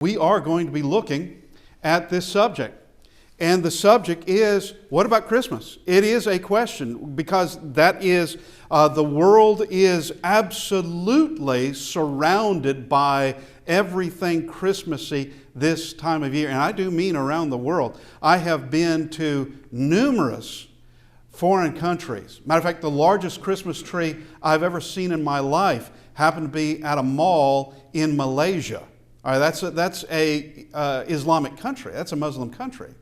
We are going to be looking at this subject. And the subject is, what about Christmas? It is a question because that is, the world is absolutely surrounded by everything Christmassy this time of year. And I do mean around the world. I have been to numerous foreign countries. Matter of fact, the largest Christmas tree I've ever seen in my life happened to be at a mall in Malaysia. All right, that's a Islamic country. That's a Muslim country.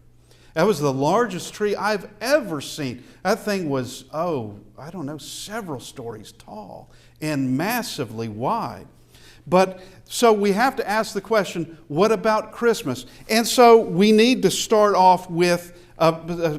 That was the largest tree I've ever seen. That thing was, several stories tall and massively wide. But so we have to ask the question, what about Christmas? And so we need to start off with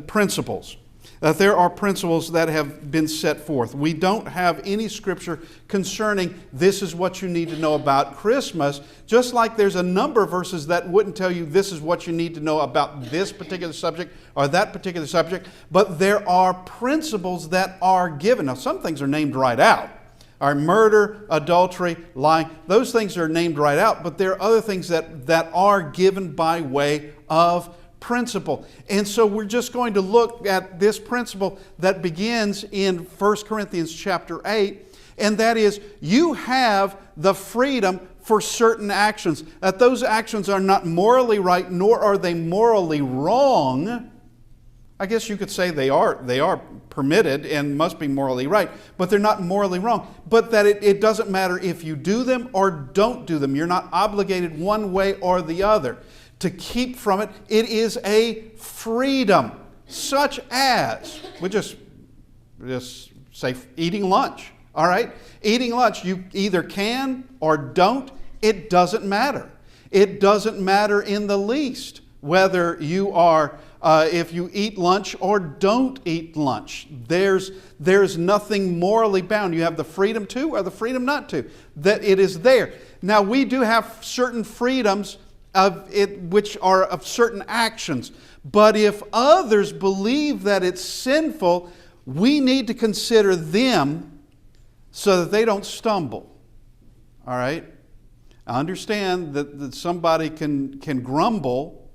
principles. There are principles that have been set forth. We don't have any scripture concerning this is what you need to know about Christmas, just like there's a number of verses that wouldn't tell you this is what you need to know about this particular subject or that particular subject, but there are principles that are given. Now, some things are named right out. Our murder, adultery, lying, those things are named right out, but there are other things that are given by way of principle. And so we're just going to look at this principle that begins in 1 Corinthians chapter 8, and that is you have the freedom for certain actions. That those actions are not morally right, nor are they morally wrong. I guess you could say they are permitted and must be morally right, but they're not morally wrong. But that it doesn't matter if you do them or don't do them. You're not obligated one way or the other to keep from it. It is a freedom, such as, we just say eating lunch, all right? Eating lunch, you either can or don't. It doesn't matter. It doesn't matter in the least whether you are, if you eat lunch or don't eat lunch. There's nothing morally bound. You have the freedom to or the freedom not to. That it is there. Now, we do have certain freedoms of it, which are of certain actions. But if others believe that it's sinful, we need to consider them so that they don't stumble. All right? I understand that somebody can grumble.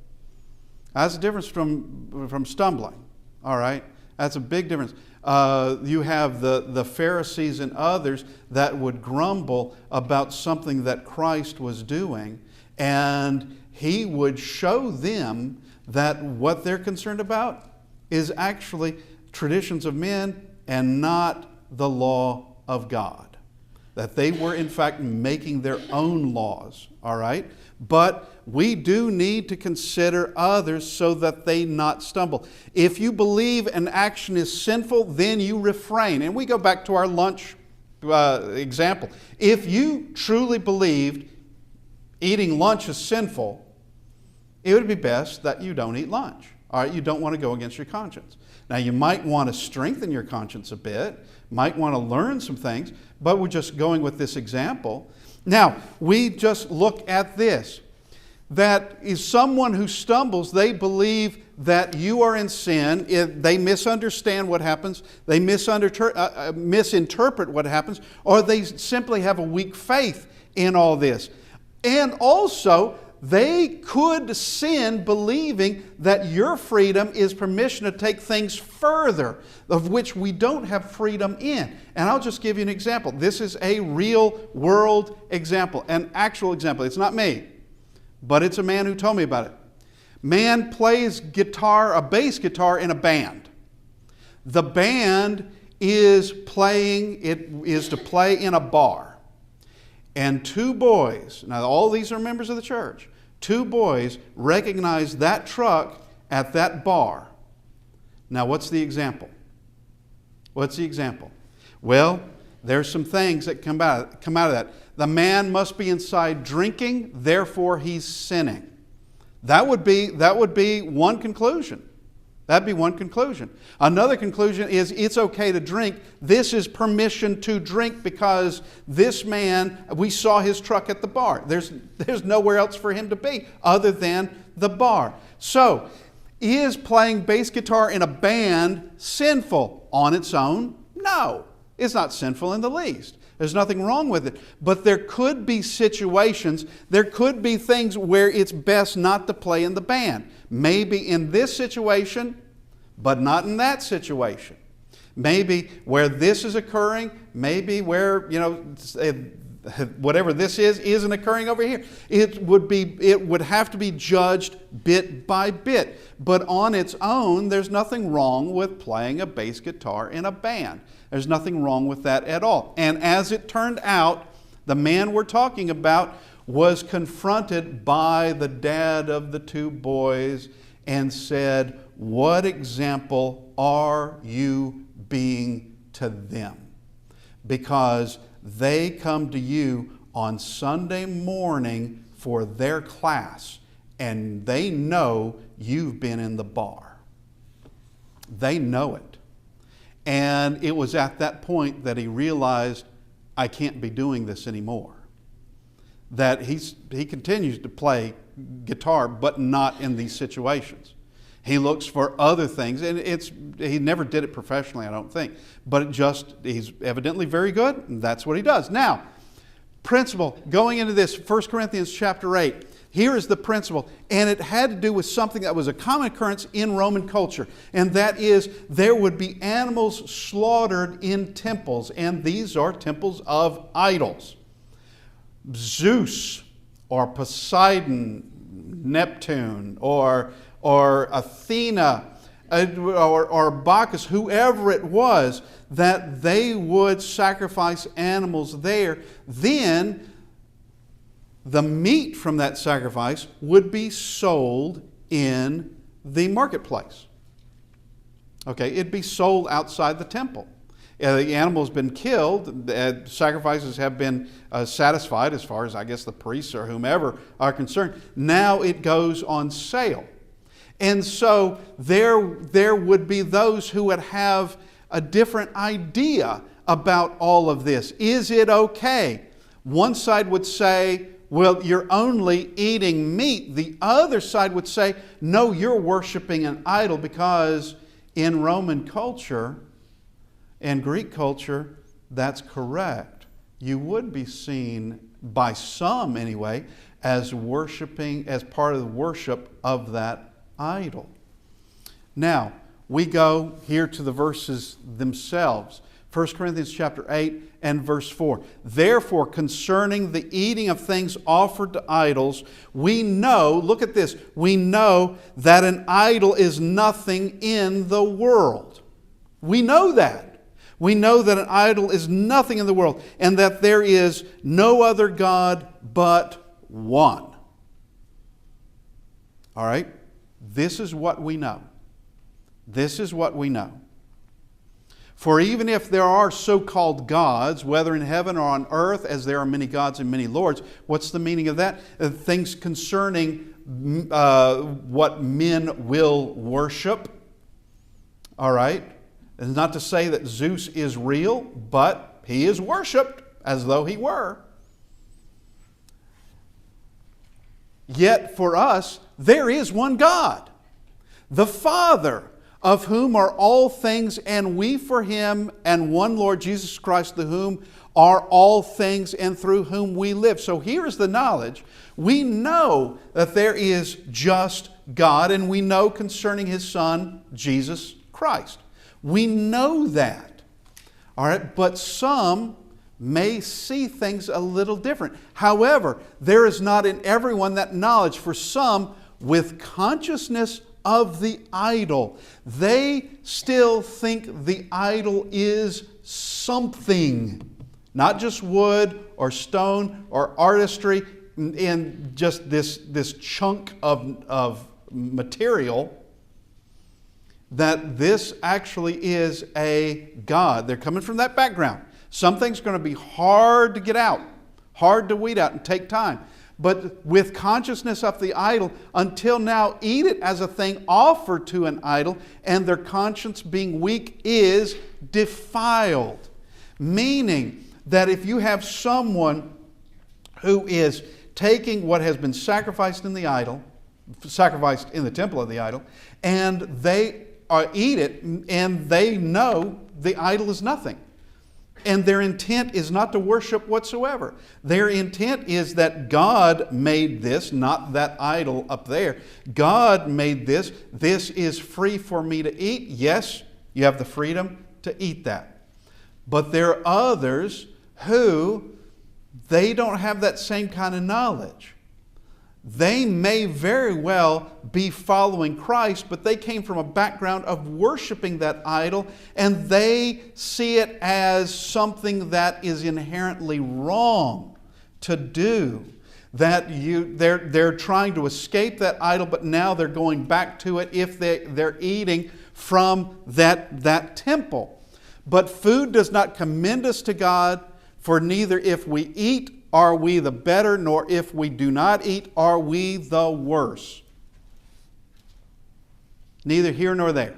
That's a difference from stumbling. All right? That's a big difference. You have the Pharisees and others that would grumble about something that Christ was doing, and He would show them that what they're concerned about is actually traditions of men and not the law of God. That they were in fact making their own laws, all right? But we do need to consider others so that they not stumble. If you believe an action is sinful, then you refrain. And we go back to our lunch example. If you truly believed eating lunch is sinful, it would be best that you don't eat lunch. All right, you don't want to go against your conscience. Now, you might want to strengthen your conscience a bit, might want to learn some things, but we're just going with this example. Now, we just look at this. That is someone who stumbles, they believe that you are in sin, they misunderstand what happens, they misinterpret what happens, or they simply have a weak faith in all this. And also, they could sin believing that your freedom is permission to take things further, of which we don't have freedom in. And I'll just give you an example. This is a real world example, an actual example. It's not me, but it's a man who told me about it. Man plays guitar, a bass guitar in a band. The band is to play in a bar. And two boys, now all these are members of the church, two boys recognize that truck at that bar. Now what's the example? What's the example? Well, there's some things that come out of that. The man must be inside drinking, therefore he's sinning. That would be one conclusion. That'd be one conclusion. Another conclusion is it's okay to drink. This is permission to drink because this man, we saw his truck at the bar. There's nowhere else for him to be other than the bar. So, is playing bass guitar in a band sinful on its own? No, it's not sinful in the least. There's nothing wrong with it. But there could be situations, there could be things where it's best not to play in the band. Maybe in this situation, but not in that situation. Maybe where this is occurring, maybe where, whatever this is isn't occurring over here. It would have to be judged bit by bit. But on its own, there's nothing wrong with playing a bass guitar in a band. There's nothing wrong with that at all. And as it turned out, the man we're talking about was confronted by the dad of the two boys and said, "What example are you being to them? Because they come to you on Sunday morning for their class, and they know you've been in the bar." They know it. And it was at that point that he realized, I can't be doing this anymore. That he continues to play guitar, but not in these situations. He looks for other things, and he never did it professionally, I don't think. But he's evidently very good, and that's what he does. Now, principle, going into this, 1 Corinthians chapter 8, here is the principle, and it had to do with something that was a common occurrence in Roman culture, and that is there would be animals slaughtered in temples, and these are temples of idols. Zeus or Poseidon, Neptune or Athena or Bacchus, whoever it was, that they would sacrifice animals there. Then the meat from that sacrifice would be sold in the marketplace. Okay, it'd be sold outside the temple. The animal's been killed, sacrifices have been satisfied as far as, I guess, the priests or whomever are concerned. Now it goes on sale. And so there would be those who would have a different idea about all of this. Is it okay? One side would say, well, you're only eating meat. The other side would say, no, you're worshiping an idol, because in Roman culture and Greek culture, that's correct. You would be seen, by some anyway, as worshiping, as part of the worship of that idol. Now, we go here to the verses themselves. 1 Corinthians chapter 8 and verse 4. Therefore, concerning the eating of things offered to idols, we know, look at this, we know that an idol is nothing in the world. We know that. We know that an idol is nothing in the world, and that there is no other God but one. All right? This is what we know. This is what we know. For even if there are so-called gods, whether in heaven or on earth, as there are many gods and many lords, what's the meaning of that? Things concerning what men will worship. All right? It's not to say that Zeus is real, but he is worshipped as though he were. Yet for us, there is one God, the Father, of whom are all things, and we for Him, and one Lord Jesus Christ, to whom are all things, and through whom we live. So here is the knowledge. We know that there is just God, and we know concerning His Son, Jesus Christ. We know that. All right, but some may see things a little different. However, there is not in everyone that knowledge. For some, with consciousness of the idol, they still think the idol is something, not just wood or stone or artistry in just this chunk of material, that this actually is a God. They're coming from that background. Something's going to be hard to get out, hard to weed out and take time. But with consciousness of the idol, until now, eat it as a thing offered to an idol, and their conscience being weak is defiled. Meaning that if you have someone who is taking what has been sacrificed in the idol, sacrificed in the temple of the idol, and they eat it, and they know the idol is nothing. And their intent is not to worship whatsoever. Their intent is that God made this, not that idol up there. God made this. This is free for me to eat. Yes, you have the freedom to eat that. But there are others who, they don't have that same kind of knowledge. They may very well be following Christ, but they came from a background of worshiping that idol, and they see it as something that is inherently wrong to do. That they're trying to escape that idol, but now they're going back to it if they're eating from that temple. But food does not commend us to God, for neither if we eat are we the better, nor if we do not eat are we the worse. Neither here nor there.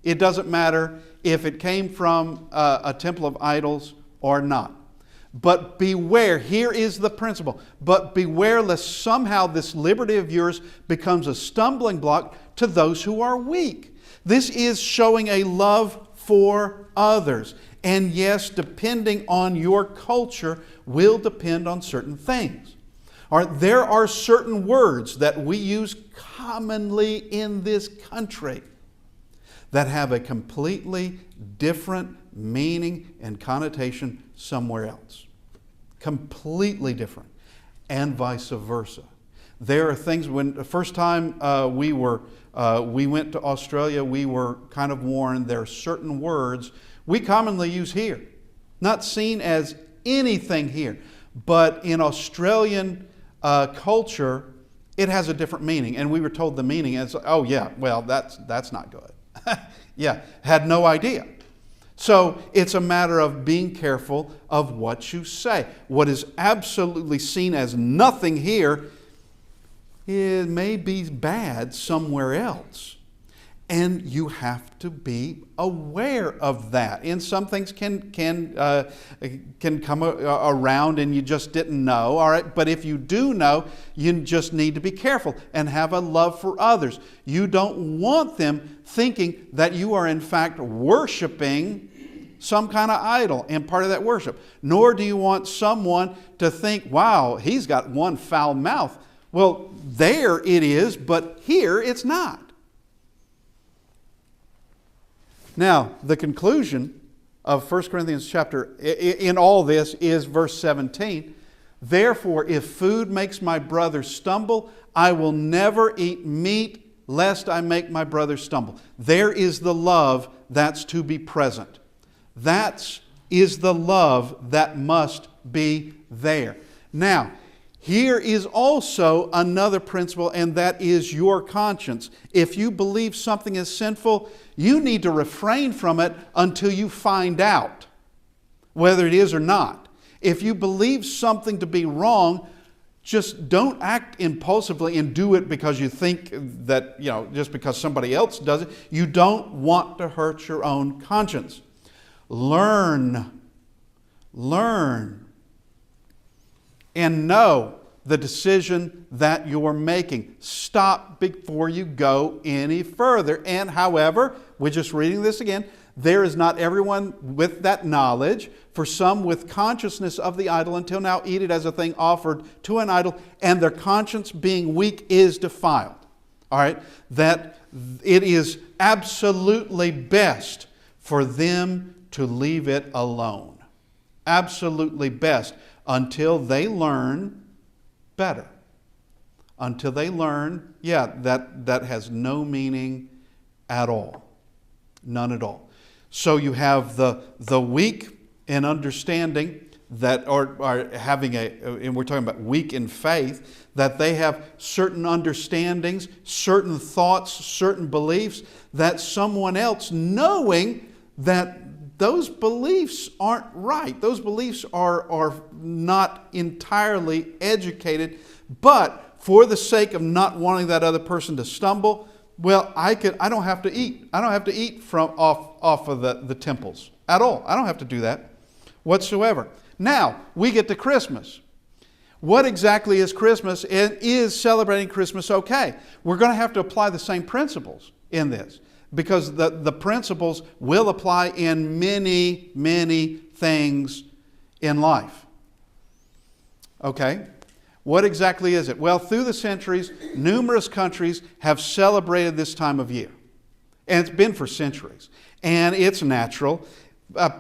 It doesn't matter if it came from a temple of idols or not. But beware, here is the principle. But beware lest somehow this liberty of yours becomes a stumbling block to those who are weak. This is showing a love for others. And yes, depending on your culture will depend on certain things. All right, there are certain words that we use commonly in this country that have a completely different meaning and connotation somewhere else. Completely different. And vice versa. There are things, when the first time we went to Australia, we were kind of warned there are certain words we commonly use here. Not seen as anything here. But in Australian culture, it has a different meaning. And we were told the meaning is, oh yeah, well, that's not good. Yeah, had no idea. So it's a matter of being careful of what you say. What is absolutely seen as nothing here, it may be bad somewhere else. And you have to be aware of that. And some things can come around and you just didn't know. All right, but if you do know, you just need to be careful and have a love for others. You don't want them thinking that you are in fact worshiping some kind of idol and part of that worship. Nor do you want someone to think, wow, he's got one foul mouth. Well, there it is, but here it's not. Now, the conclusion of 1 Corinthians chapter, in all this, is verse 17. Therefore, if food makes my brother stumble, I will never eat meat, lest I make my brother stumble. There is the love that's to be present. That is the love that must be there. Now, here is also another principle, and that is your conscience. If you believe something is sinful, you need to refrain from it until you find out whether it is or not. If you believe something to be wrong, just don't act impulsively and do it because you think that, just because somebody else does it. You don't want to hurt your own conscience. Learn, and know the decision that you're making. Stop before you go any further. And however, we're just reading this again, there is not everyone with that knowledge. For some with consciousness of the idol until now eat it as a thing offered to an idol, and their conscience being weak is defiled. All right? That it is absolutely best for them to leave it alone. Absolutely best until they learn better. Until they learn, that has no meaning at all. None at all. So you have the weak in understanding that are having and we're talking about weak in faith, that they have certain understandings, certain thoughts, certain beliefs, that someone else, knowing that those beliefs aren't right. Those beliefs are not entirely educated, but for the sake of not wanting that other person to stumble, well, I don't have to eat. I don't have to eat from off of the temples at all. I don't have to do that whatsoever. Now, we get to Christmas. What exactly is Christmas? And is celebrating Christmas okay? We're going to have to apply the same principles in this, because the principles will apply in many, many things in life. Okay? What exactly is it? Well, through the centuries, numerous countries have celebrated this time of year. And it's been for centuries. And it's natural.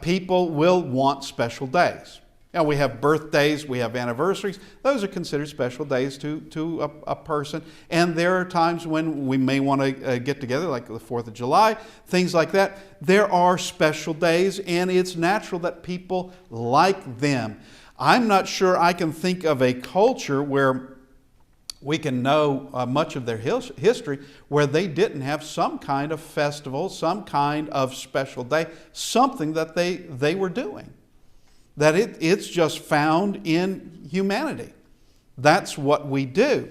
People will want special days. Now, we have birthdays, we have anniversaries. Those are considered special days to a person. And there are times when we may want to get together, like the 4th of July, things like that. There are special days, and it's natural that people like them. I'm not sure I can think of a culture where we can know much of their history where they didn't have some kind of festival, some kind of special day, something that they were doing. That it's just found in humanity. That's what we do.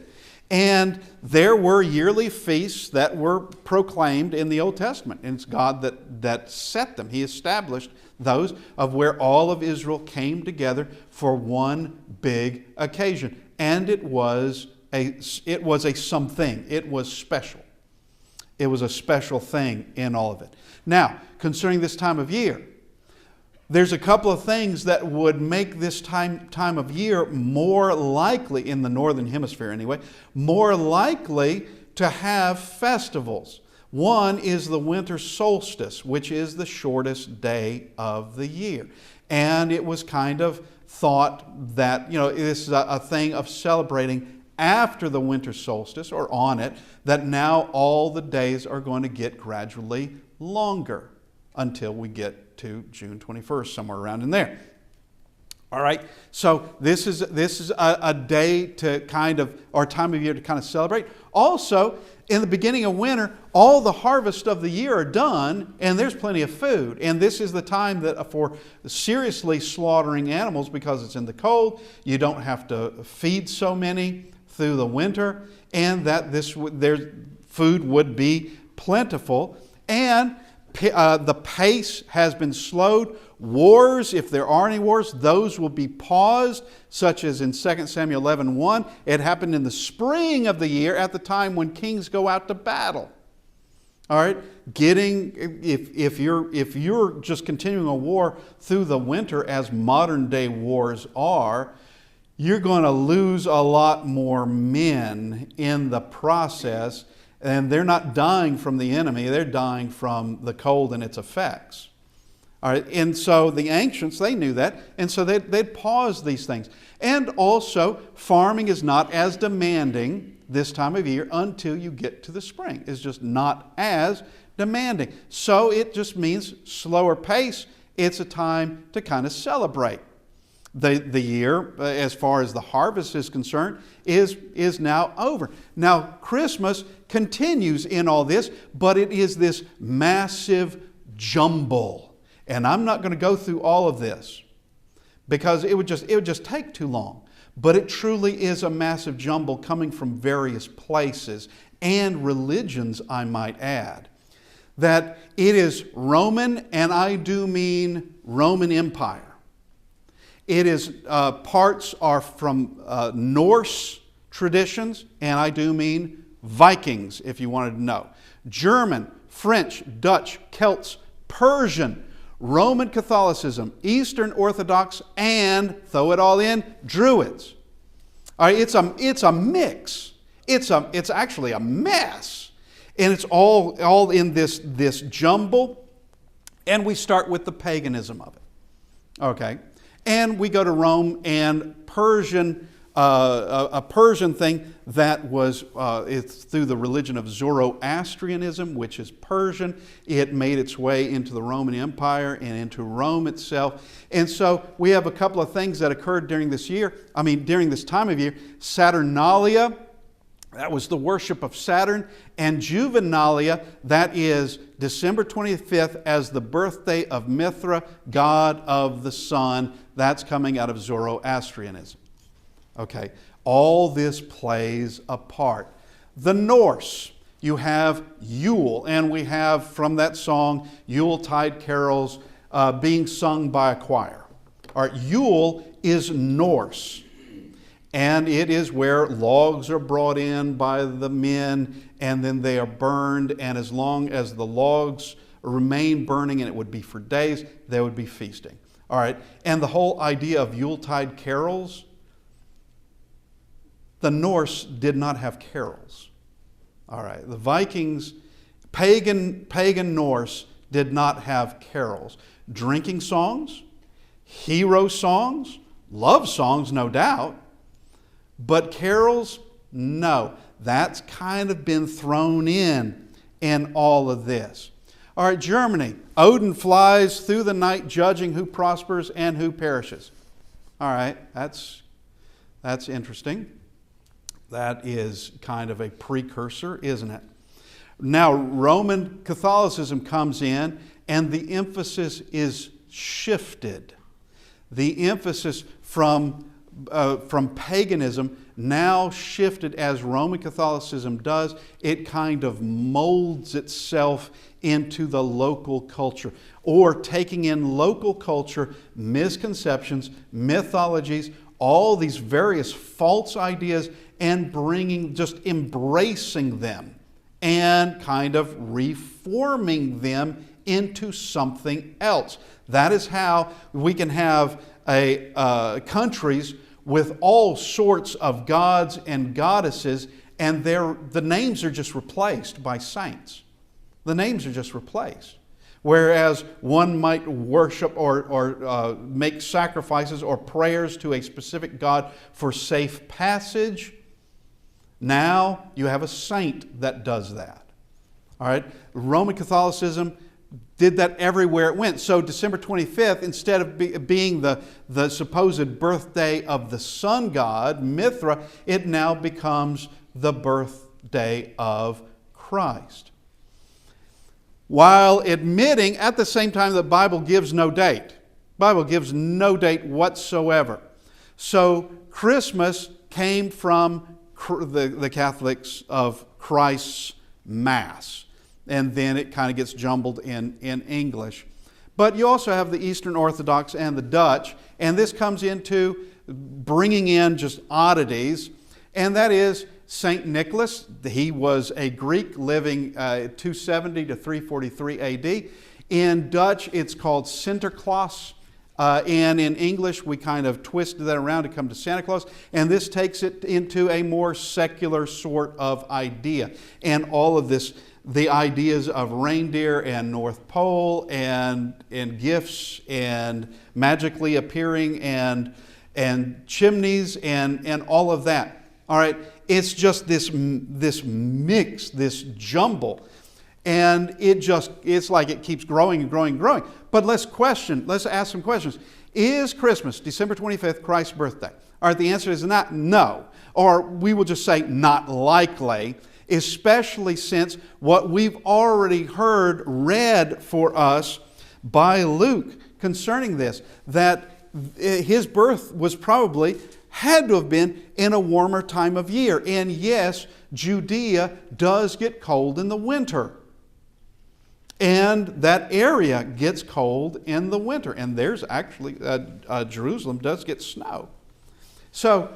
And there were yearly feasts that were proclaimed in the Old Testament. And it's God that set them. He established those of where all of Israel came together for one big occasion. And it was a something. It was special. It was a special thing in all of it. Now, concerning this time of year, there's a couple of things that would make this time of year more likely, in the northern hemisphere anyway, more likely to have festivals. One is the winter solstice, which is the shortest day of the year. And it was kind of thought that, this is a thing of celebrating after the winter solstice, or on it, that now all the days are going to get gradually longer until we get to June 21st, somewhere around in there. All right, so this is a day to kind of, or time of year to kind of celebrate. Also, in the beginning of winter, all the harvest of the year are done, and there's plenty of food. And this is the time that for seriously slaughtering animals, because it's in the cold, you don't have to feed so many through the winter, and that their food would be plentiful. And the pace has been slowed. Wars, if there are any wars, those will be paused, such as in 2 Samuel 11:1. It happened in the spring of the year at the time when kings go out to battle. All right, if you're just continuing a war through the winter, as modern day wars are, you're going to lose a lot more men in the process. And they're not dying from the enemy, they're dying from the cold and its effects. All right, and so the ancients, they knew that, and so they'd pause these things. And also, farming is not as demanding this time of year until you get to the spring. It's just not as demanding. So it just means slower pace. It's a time to kind of celebrate. The year, as far as the harvest is concerned, is now over. Now, Christmas continues in all this, but it is this massive jumble. And I'm not going to go through all of this because it would just take too long. But it truly is a massive jumble coming from various places and religions, I might add. That it is Roman, and I do mean Roman Empire. It is parts are from Norse traditions, and I do mean Vikings, if you wanted to know. German, French, Dutch, Celts, Persian, Roman Catholicism, Eastern Orthodox, and, throw it all in, Druids. All right, it's a mix. It's actually a mess. And it's all in this jumble. And we start with the paganism of it. Okay. And we go to Rome and Persian, a Persian thing that was it's through the religion of Zoroastrianism, which is Persian. It made its way into the Roman Empire and into Rome itself. And so we have a couple of things that occurred during this time of year. Saturnalia, that was the worship of Saturn, and Juvenalia, that is December 25th as the birthday of Mithra, god of the sun. That's coming out of Zoroastrianism. Okay, all this plays a part. The Norse, you have Yule, and we have from that song Yuletide carols being sung by a choir. All right, Yule is Norse. And it is where logs are brought in by the men, and then they are burned. And as long as the logs remain burning, and it would be for days, there would be feasting. All right, and the whole idea of Yuletide carols, the Norse did not have carols. All right, the Vikings, pagan Norse did not have carols. Drinking songs, hero songs, love songs, no doubt, but carols, no. That's kind of been thrown in all of this. All right, Germany. Odin flies through the night judging who prospers and who perishes. All right, that's interesting. That is kind of a precursor, isn't it? Now, Roman Catholicism comes in and the emphasis is shifted. The emphasis from paganism now shifted as Roman Catholicism does. It kind of molds itself into the local culture, or taking in local culture, misconceptions, mythologies, all these various false ideas, and just embracing them and kind of reforming them into something else. That is how we can have countries with all sorts of gods and goddesses, and the names are just replaced by saints. The names are just replaced. Whereas one might worship or make sacrifices or prayers to a specific god for safe passage, now you have a saint that does that. All right? Roman Catholicism did that everywhere it went. So December 25th, instead of being the supposed birthday of the sun god, Mithra, it now becomes the birthday of Christ. While admitting at the same time the Bible gives no date. Bible gives no date whatsoever. So Christmas came from the Catholics of Christ's Mass. And then it kind of gets jumbled in English. But you also have the Eastern Orthodox and the Dutch, and this comes into bringing in just oddities, and that is St. Nicholas. He was a Greek living 270 to 343 AD. In Dutch, it's called Sinterklaas. And in English, we kind of twisted that around to come to Santa Claus. And this takes it into a more secular sort of idea. And all of this, the ideas of reindeer and North Pole and gifts and magically appearing and chimneys and all of that. All right, it's just this mix, this jumble. And it's like it keeps growing and growing and growing. But let's ask some questions. Is Christmas, December 25th, Christ's birthday? All right, the answer is not no. Or we will just say not likely, especially since what we've already heard read for us by Luke concerning this, that his birth had to have been in a warmer time of year. And yes, Judea does get cold in the winter. And that area gets cold in the winter. And there's actually, Jerusalem does get snow. So,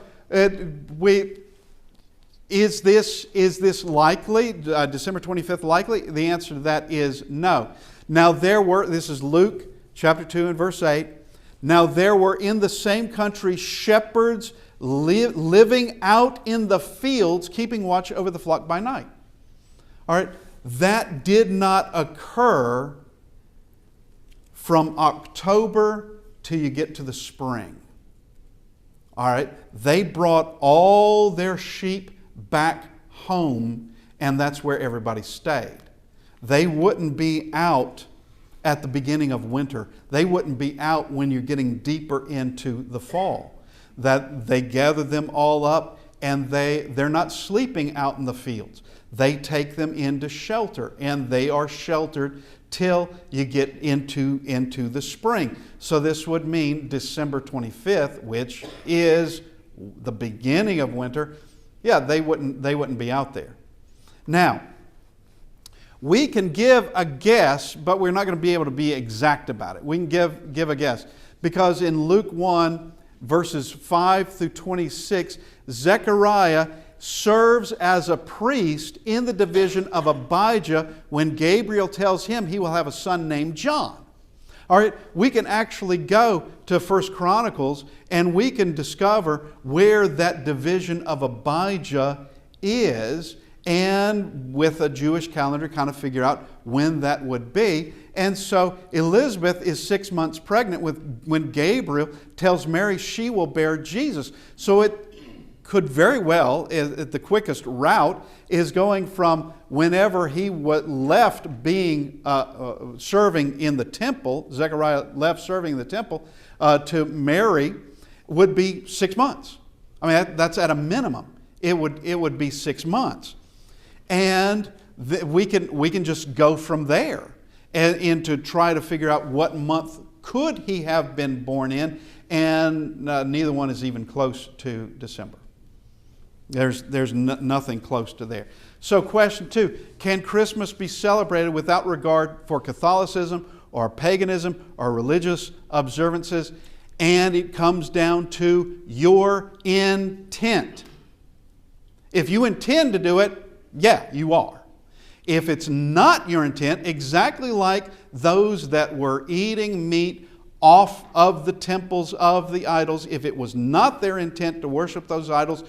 is this likely, December 25th likely? The answer to that is no. Now this is Luke chapter 2 and verse 8. Now there were in the same country shepherds living out in the fields, keeping watch over the flock by night. All right, that did not occur from October till you get to the spring. All right, they brought all their sheep back home, and that's where everybody stayed. They wouldn't be out at the beginning of winter. They wouldn't be out when you're getting deeper into the fall. That they gather them all up, and they're not sleeping out in the fields. They take them into shelter, and they are sheltered till you get into the spring. So this would mean December 25th, which is the beginning of winter. Yeah, they wouldn't be out there. Now, we can give a guess, but we're not going to be able to be exact about it. We can give a guess. Because in Luke 1, verses 5 through 26, Zechariah serves as a priest in the division of Abijah when Gabriel tells him he will have a son named John. All right, we can actually go to 1 Chronicles and we can discover where that division of Abijah is, and with a Jewish calendar kind of figure out when that would be. And so Elizabeth is 6 months pregnant when Gabriel tells Mary she will bear Jesus. So it could very well, the quickest route is going from whenever he left being serving in the temple, Zechariah left serving in the temple, to Mary would be 6 months. I mean, that's at a minimum. It would be 6 months. And we can just go from there and to try to figure out what month could he have been born in, and neither one is even close to December. There's nothing close to there. So question 2, can Christmas be celebrated without regard for Catholicism or paganism or religious observances? And it comes down to your intent. If you intend to do it, yeah, you are. If it's not your intent, exactly like those that were eating meat off of the temples of the idols, if it was not their intent to worship those idols,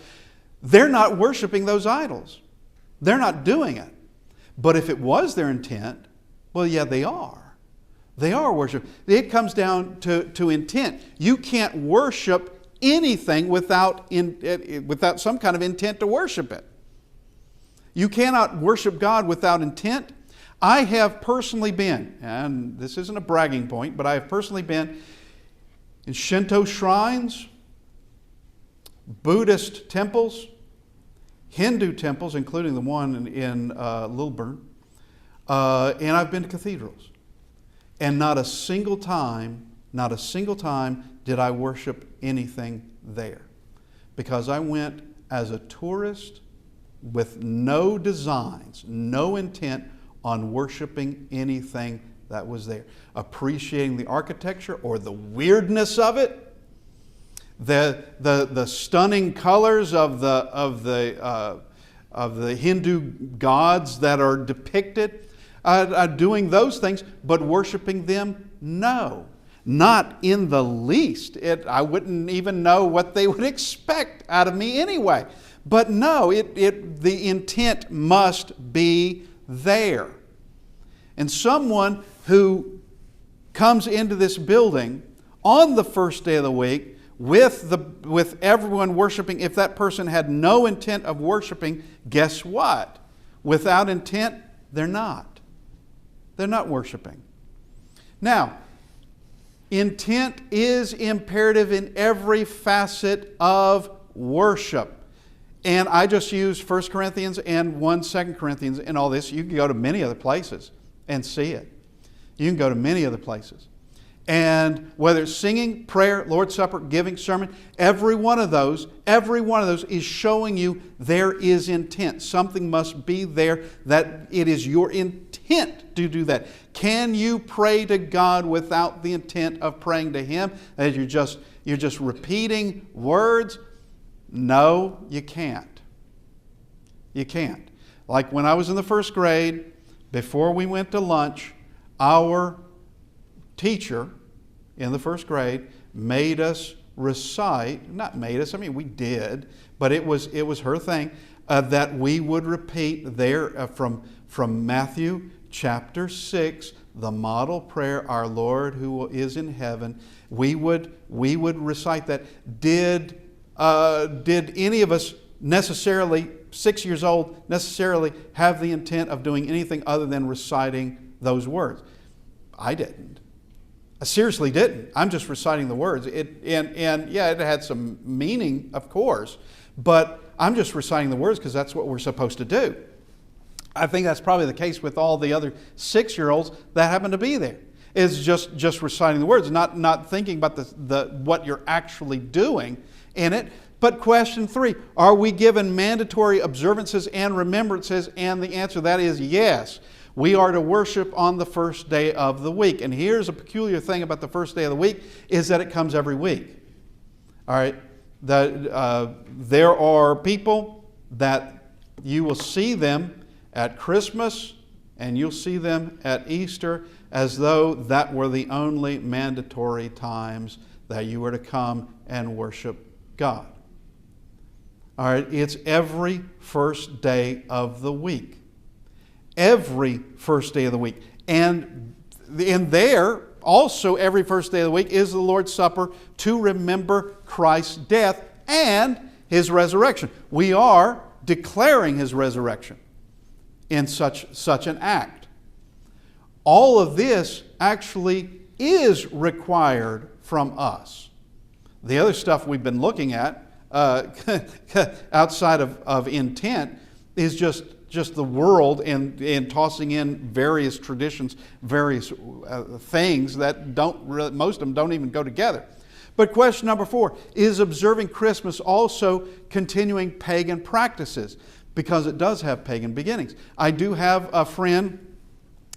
they're not worshiping those idols. They're not doing it. But if it was their intent, well, yeah, they are. They are worshiping. It comes down to intent. You can't worship anything without some kind of intent to worship it. You cannot worship God without intent. I have personally been, and this isn't a bragging point, but I have personally been in Shinto shrines, Buddhist temples, Hindu temples, including the one in Lilburn, and I've been to cathedrals. And not a single time did I worship anything there. Because I went as a tourist with no designs, no intent on worshiping anything that was there. Appreciating the architecture or the weirdness of it, the stunning colors of the Hindu gods that are depicted, doing those things, but worshiping them, no. Not in the least. I wouldn't even know what they would expect out of me anyway. But no, the intent must be there. And someone who comes into this building on the first day of the week with everyone worshiping, if that person had no intent of worshiping, guess what? Without intent, they're not. They're not worshiping. Now, intent is imperative in every facet of worship. And I just use 1 Corinthians and 2 Corinthians in all this. You can go to many other places and see it. You can go to many other places. And whether it's singing, prayer, Lord's Supper, giving, sermon, every one of those is showing you there is intent. Something must be there that it is your intent to do that. Can you pray to God without the intent of praying to Him? As you're just repeating words? No, you can't. You can't. Like when I was in the first grade, before we went to lunch, our teacher in the first grade made us recite, not made us, I mean we did, but it was her thing, that we would repeat there from Matthew chapter 6, the model prayer, Our Lord who is in heaven. We would recite that. Did any of us necessarily, 6 years old, necessarily have the intent of doing anything other than reciting those words? I didn't. I seriously didn't. I'm just reciting the words. And yeah, it had some meaning, of course, but I'm just reciting the words because that's what we're supposed to do. I think that's probably the case with all the other 6-year-olds that happen to be there. Is just reciting the words, not thinking about what you're actually doing in it. But question 3, are we given mandatory observances and remembrances? And the answer to that is yes. We are to worship on the first day of the week. And here's a peculiar thing about the first day of the week, is that it comes every week. All right? There are people that you will see them at Christmas and you'll see them at Easter. as though that were the only mandatory times that you were to come and worship God. All right, it's every first day of the week. Every first day of the week. And in there, also every first day of the week is the Lord's Supper to remember Christ's death and His resurrection. We are declaring His resurrection in such an act. All of this actually is required from us. The other stuff we've been looking at outside of intent is just the world and tossing in various traditions, various things that most of them don't even go together. But question number 4, is observing Christmas also continuing pagan practices? Because it does have pagan beginnings. I do have a friend,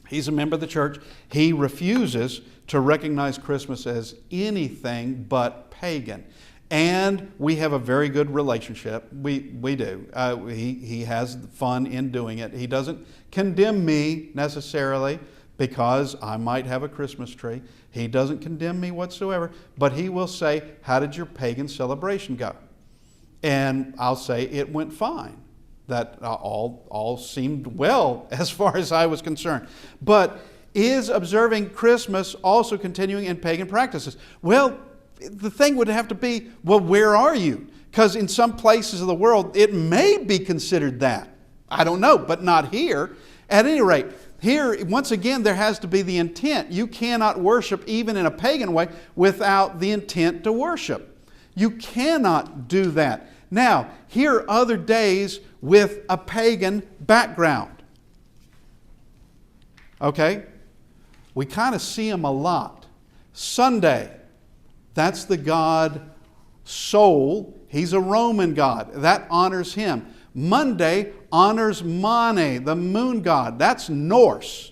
he's a member of the church, he refuses to recognize Christmas as anything but pagan. And we have a very good relationship. We do. He has fun in doing it. He doesn't condemn me necessarily because I might have a Christmas tree. He doesn't condemn me whatsoever. But he will say, how did your pagan celebration go? And I'll say, it went fine. That all seemed well as far as I was concerned. But is observing Christmas also continuing in pagan practices? Well, the thing would have to be, well, where are you? Because in some places of the world, it may be considered that. I don't know, but not here. At any rate, here, once again, there has to be the intent. You cannot worship, even in a pagan way, without the intent to worship. You cannot do that. Now, here are other days with a pagan background. Okay? We kind of see them a lot. Sunday. That's the god Sol. He's a Roman god. That honors him. Monday honors Mane, the moon god. That's Norse.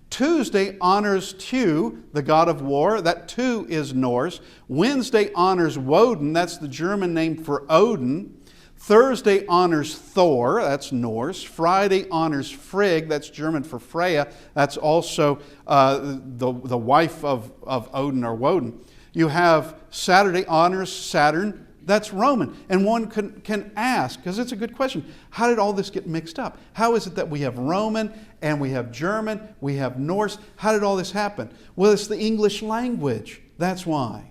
Tuesday honors Tu, the god of war. That too is Norse. Wednesday honors Woden. That's the German name for Odin. Thursday honors Thor. That's Norse. Friday honors Frigg. That's German for Freya. That's also the wife of Odin or Woden. You have Saturday honors Saturn. That's Roman. And one can ask, because it's a good question, how did all this get mixed up? How is it that we have Roman and we have German, we have Norse? How did all this happen? Well, it's the English language. That's why.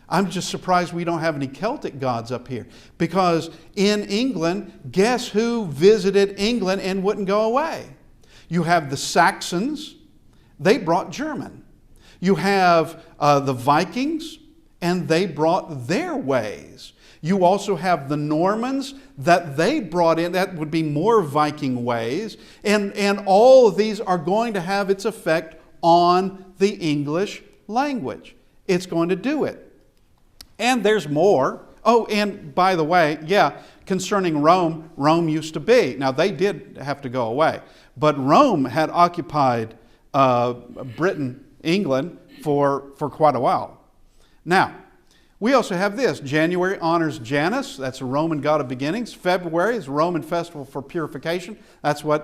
I'm just surprised we don't have any Celtic gods up here. Because in England, guess who visited England and wouldn't go away? You have the Saxons. They brought German. You have the Vikings, and they brought their ways. You also have the Normans that they brought in. That would be more Viking ways. And all of these are going to have its effect on the English language. It's going to do it. And there's more. Oh, and by the way, concerning Rome, Rome used to be. Now, they did have to go away. But Rome had occupied Britain, England, for quite a while. Now, we also have this. January honors Janus. That's a Roman god of beginnings. February is a Roman festival for purification. That's where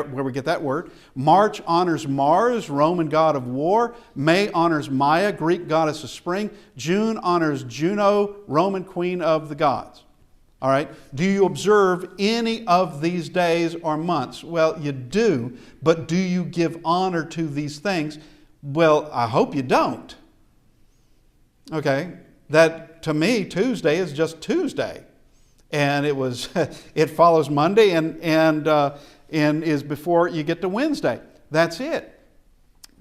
we get that word. March honors Mars, Roman god of war. May honors Maya, Greek goddess of spring. June honors Juno, Roman queen of the gods. All right. Do you observe any of these days or months? Well, you do, but do you give honor to these things? Well, I hope you don't. Okay. That, to me, Tuesday is just Tuesday. And it follows Monday and is before you get to Wednesday. That's it.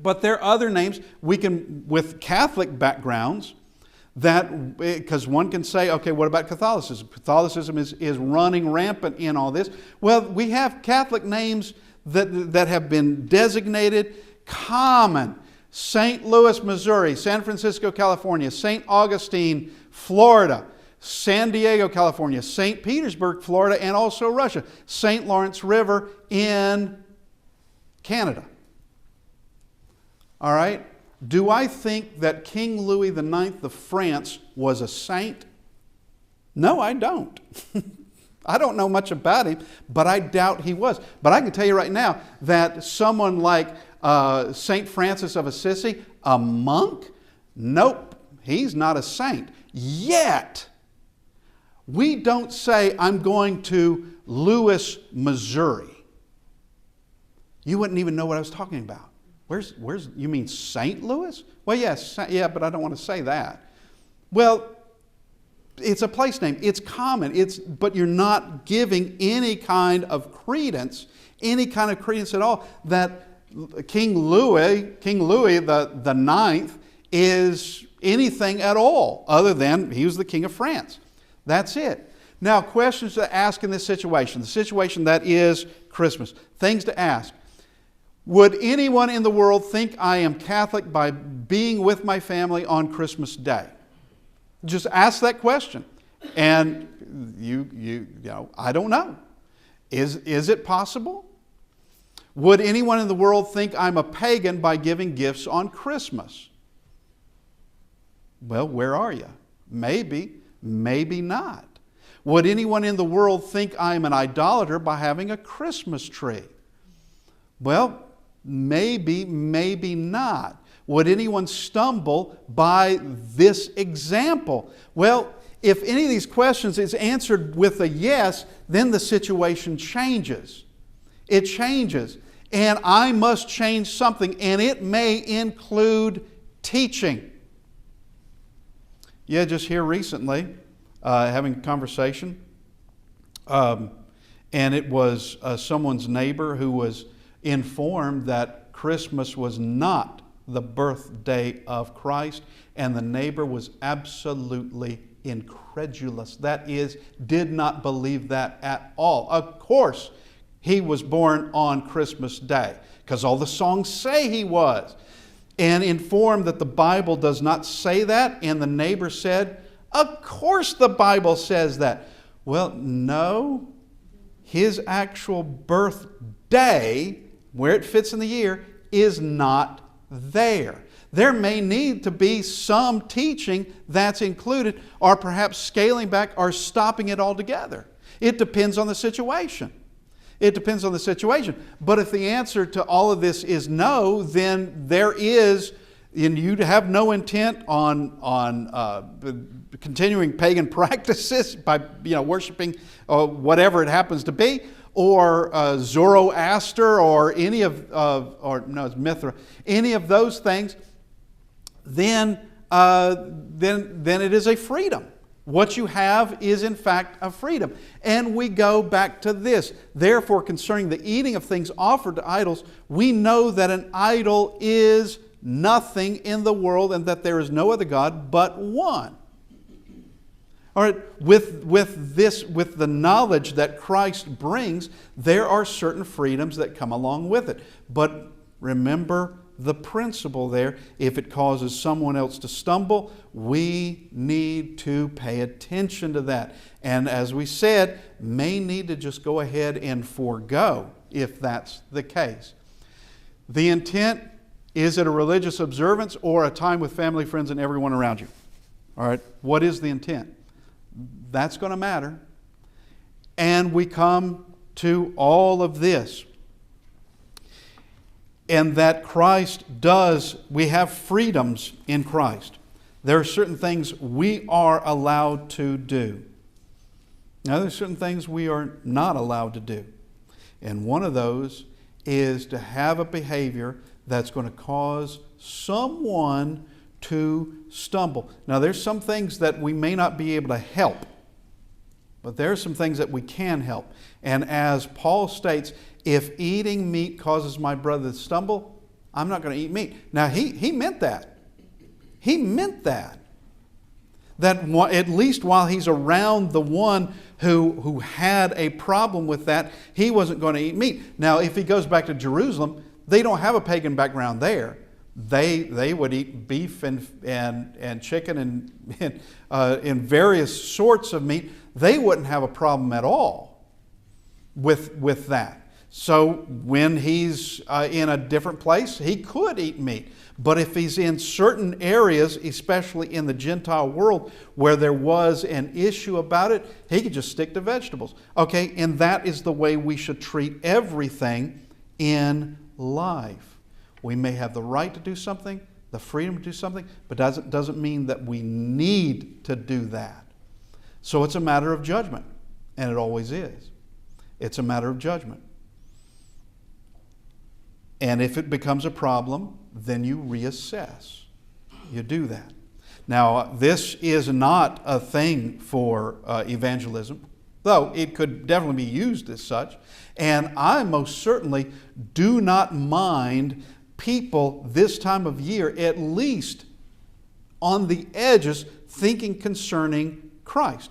But there are other names we can, with Catholic backgrounds, that, because one can say, okay, what about Catholicism? Catholicism is running rampant in all this. Well, we have Catholic names that have been designated common. St. Louis, Missouri, San Francisco, California, St. Augustine, Florida, San Diego, California, St. Petersburg, Florida, and also Russia, St. Lawrence River in Canada. All right? Do I think that King Louis IX of France was a saint? No, I don't. I don't know much about him, but I doubt he was. But I can tell you right now that someone like St. Francis of Assisi, a monk, nope, he's not a saint. Yet, we don't say, I'm going to Lewis, Missouri. You wouldn't even know what I was talking about. Where's you mean St. Louis? Well, yes, yeah, but I don't want to say that. Well, it's a place name. It's common. But you're not giving any kind of credence at all that King Louis the Ninth is anything at all other than he was the King of France. That's it. Now, questions to ask in this situation, the situation that is Christmas. Things to ask. Would anyone in the world think I am Catholic by being with my family on Christmas Day? Just ask that question. And you know, I don't know. Is it possible? Would anyone in the world think I'm a pagan by giving gifts on Christmas? Well, where are you? Maybe, maybe not. Would anyone in the world think I'm an idolater by having a Christmas tree? Well, maybe, maybe not. Would anyone stumble by this example? Well, if any of these questions is answered with a yes, then the situation changes. It changes. And I must change something, and it may include teaching. Yeah, just here recently, having a conversation, and it was someone's neighbor who was informed that Christmas was not the birthday of Christ, and the neighbor was absolutely incredulous. That is, did not believe that at all. Of course, he was born on Christmas Day, because all the songs say he was. And informed that the Bible does not say that, and the neighbor said, of course the Bible says that. Well, no, his actual birthday, where it fits in the year, is not there. There may need to be some teaching that's included, or perhaps scaling back or stopping it altogether. It depends on the situation. It depends on the situation. But if the answer to all of this is no, then there is, and you have no intent on continuing pagan practices by worshiping whatever it happens to be, or Zoroaster, or any of it's Mithra, any of those things, then it is a freedom. What you have is in fact a freedom. And we go back to this. Therefore, concerning the eating of things offered to idols, we know that an idol is nothing in the world, and that there is no other God but one. All right, with the knowledge that Christ brings, there are certain freedoms that come along with it. But remember the principle there. If it causes someone else to stumble, we need to pay attention to that. And as we said, may need to just go ahead and forego if that's the case. The intent, is it a religious observance or a time with family, friends, and everyone around you? All right, what is the intent? That's going to matter. And we come to all of this. And that we have freedoms in Christ. There are certain things we are allowed to do. Now, there are certain things we are not allowed to do. And one of those is to have a behavior that's going to cause someone to stumble. Now, there's some things that we may not be able to help, but there are some things that we can help. And as Paul states, if eating meat causes my brother to stumble, I'm not going to eat meat. Now, he meant that. He meant that. That at least while he's around the one who had a problem with that, he wasn't going to eat meat. Now, if he goes back to Jerusalem, they don't have a pagan background there. They would eat beef and chicken and various sorts of meat. They wouldn't have a problem at all with that. So when he's in a different place, he could eat meat. But if he's in certain areas, especially in the Gentile world, where there was an issue about it, he could just stick to vegetables. Okay, and that is the way we should treat everything in life. We may have the right to do something, the freedom to do something, but doesn't mean that we need to do that. So it's a matter of judgment, and it always is. It's a matter of judgment. And if it becomes a problem, then you reassess. You do that. Now, this is not a thing for evangelism, though it could definitely be used as such. And I most certainly do not mind people this time of year, at least on the edges, thinking concerning Christ.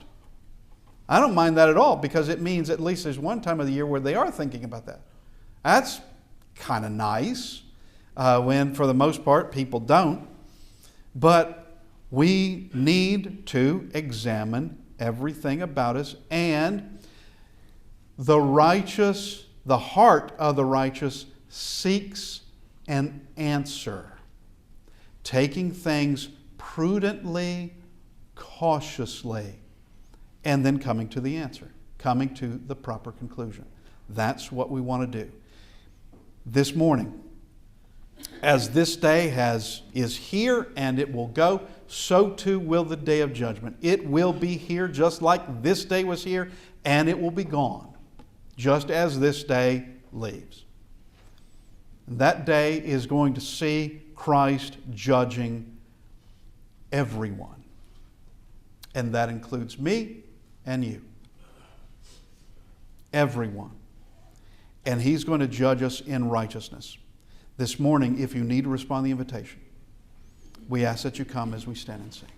I don't mind that at all, because it means at least there's one time of the year where they are thinking about that. That's kind of nice, when for the most part people don't. But we need to examine everything about us, and the heart of the righteous seeks an answer, taking things prudently, cautiously, and then coming to the answer, coming to the proper conclusion. That's what we want to do. This morning, as this day is here and it will go, so too will the day of judgment. It will be here just like this day was here, and it will be gone, just as this day leaves. And that day is going to see Christ judging everyone. And that includes me and you. Everyone. And He's going to judge us in righteousness. This morning, if you need to respond to the invitation, we ask that you come as we stand and sing.